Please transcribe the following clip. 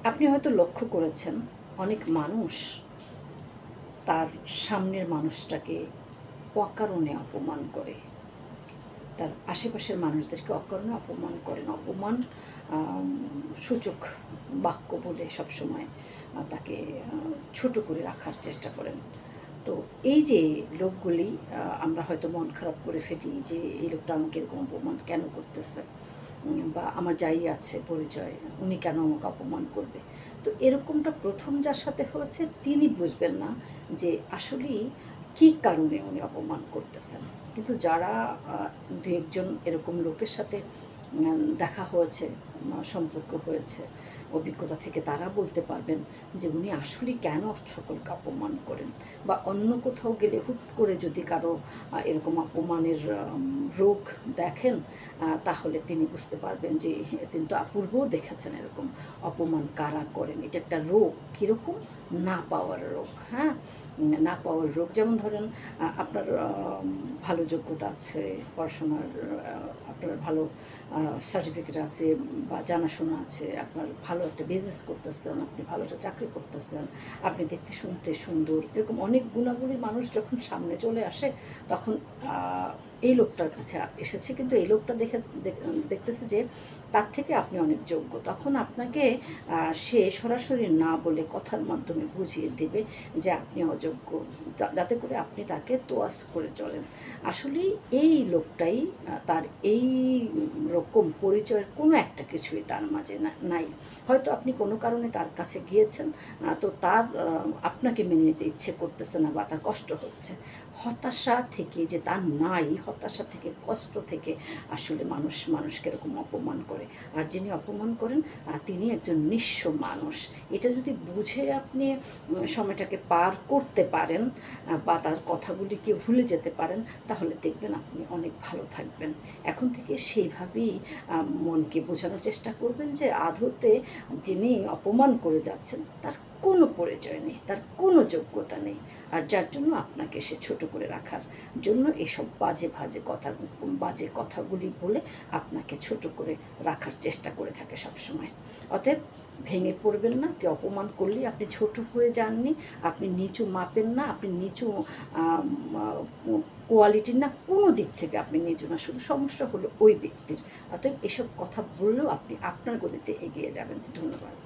আপনি হয়তো লক্ষ্য করেছেন অনেক মানুষ তার সামনের মানুষটাকে অকারণে অপমান করে, তার আশেপাশের মানুষদেরকে অকারণে অপমান করেন, অপমান সূচক বাক্য বলে সবসময় তাকে ছোট করে রাখার চেষ্টা করেন। তো এই যে লোকগুলি, আমরা হয়তো মন খারাপ করে ফেলি যে এই লোকটা আমাকে এরকম অপমান কেন করতেছে, বা আমার যাই আছে পরিচয়, উনি কেন আমাকে অপমান করবে। তো এরকমটা প্রথম যার সাথে হয়েছে তিনি বুঝবেন না যে আসলেই কী কারণে উনি অপমান করতেছেন। কিন্তু যারা দু একজন এরকম লোকের সাথে দেখা হয়েছে, সম্পর্ক হয়েছে, অভিজ্ঞতা থেকে তারা বলতে পারবেন যে উনি আসলেই কেন সকলকে অপমান করেন। বা অন্য কোথাও গেলে হুট করে যদি কারো এরকম অপমানের রোগ দেখেন, তাহলে তিনি বুঝতে পারবেন যে তিনি তো পূর্বেও দেখেছেন এরকম অপমান কারা করেন। এটা একটা রোগ। কীরকম? না পাওয়ার রোগ, হ্যাঁ? না পাওয়ার রোগ। যেমন ধরেন আপনার ভালো যোগ্যতা আছে, পড়াশোনার আপনার ভালো সার্টিফিকেট আছে বা জানাশোনা আছে, আপনার ভালো একটা বিজনেস করতেছেন, আপনি ভালো একটা চাকরি করতেছেন, আপনি দেখতে শুনতে সুন্দর, এরকম অনেক গুণাবলী মানুষ যখন সামনে চলে আসে, তখন এই লোকটার কাছে এসেছে, কিন্তু এই লোকটা দেখতেছে যে তার থেকে আপনি অনেক যোগ্য। তখন আপনাকে সে সরাসরি না বলে কথার মাধ্যমে বুঝিয়ে দেবে যে আপনি অযোগ্য, যাতে করে আপনি তাকে তোয়াজ করে চলেন। আসলে এই লোকটাই তার এই রকম পরিচয়ের কোনো একটা কিছুই তার মাঝে নাই। হয়তো আপনি কোনো কারণে তার কাছে গিয়েছেন, তো তার আপনাকে মেনে নিতে ইচ্ছে করতেছে না বা তার কষ্ট হচ্ছে। হতাশা থেকে যে তার নাই, হতাশা থেকে, কষ্ট থেকে আসলে মানুষকে এরকম অপমান করে। আর যিনি অপমান করেন তিনি একজন নিঃস্ব মানুষ। এটা যদি বুঝে আপনি সময়টাকে পার করতে পারেন বা তার কথাগুলিকে ভুলে যেতে পারেন, তাহলে দেখবেন আপনি অনেক ভালো থাকবেন। এখন থেকে সেইভাবেই মনকে বোঝানোর চেষ্টা করবেন যে আদতে যিনি অপমান করে যাচ্ছেন তার কোনো পরিচয় নেই, তার কোনো যোগ্যতা নেই। আর যার জন্য আপনাকে সে ছোট করে রাখার জন্য এসব বাজে কথাগুলি বলে আপনাকে ছোট করে রাখার চেষ্টা করে থাকে সবসময়। অতএব ভেঙে পড়বেন না। কেউ অপমান করলেই আপনি ছোট হয়ে যাননি, আপনি নিচু মাপেন না, আপনি নিচু কোয়ালিটির না, কোনো দিক থেকে আপনি নিচু না, শুধু সমস্যা হলো ওই ব্যক্তির। অতএব এসব কথা বললেও আপনি আপনার গতিতে এগিয়ে যাবেন। ধন্যবাদ।